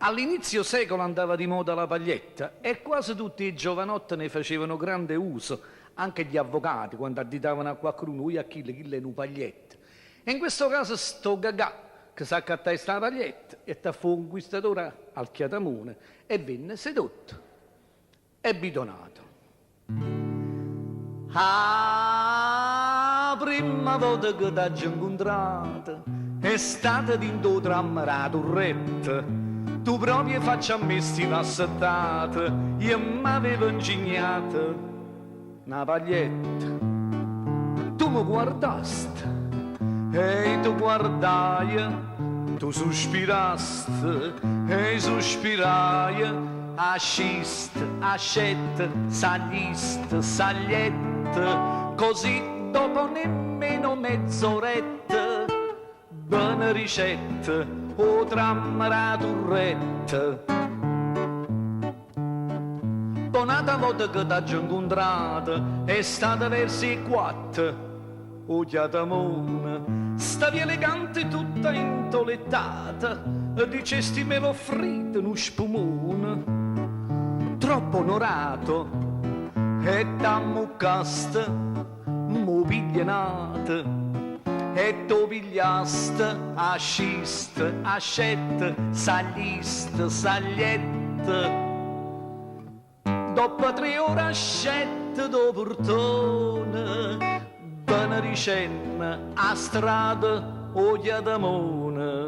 All'inizio secolo andava di moda la paglietta e quasi tutti i giovanotti ne facevano grande uso, anche gli avvocati quando additavano a qualcuno, ui Achille, chi è una paglietta. E in questo caso sto gagà che sa accattare sta paglietta e fu un conquistatore al Chiatamone e venne sedotto e bidonato. Ah, prima volta che t'ho incontrato è stata dentro tram la turretta. Tu proprio faccia a me sti passettata, io m'avevo ingegnato una paglietta. Tu mi guardasti e tu guardai, tu sospirasti e sospirai, asciste, ascette, saliste, sagliette, così dopo nemmeno mezz'oretta, buone ricette, o tram la turretta. Bonata volta che t'ho incontrata è stata verso i 4, o Chiatamone, stavi elegante tutta intolettata, dicesti me l'ho offrito uno spumone, troppo onorato, e t'ammuccaste, mo piglianate, e tu pigliaste, asciste, ascette, sagliste, sagliette. Dopo 3 ore ascette do portone, benericenna a strada o Chiatamone.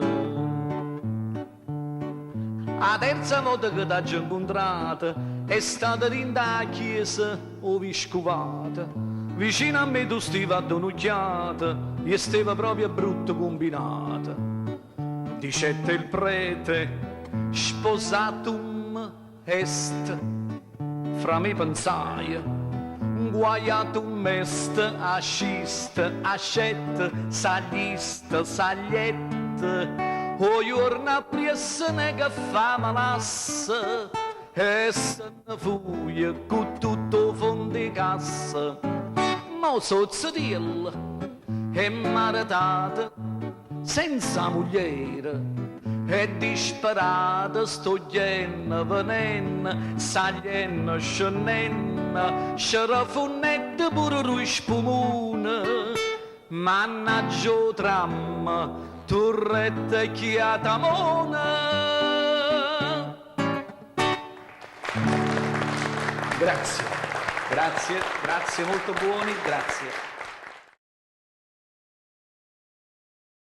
La terza volta che t'ho incontrata è stata dentro la chiesa o vescovata. Vicino a me tu stivi a un'occhiata e stava proprio brutto combinata. Dicette il prete, sposatum est, fra me pensai, guaiatum est, asciste, ascette, sagliste, sagliette, o giorno appriessene che fa malasse, e se ne fugge con tutto fondo di cassa. Ma sozzo dirla è maritata senza mogliere e disperata stoglienna venenna saglienna scenenna scerafonnetta pure lui spumone mannaggia o tram turretta e Chiatamone. Grazie. Grazie, grazie, molto buoni, grazie.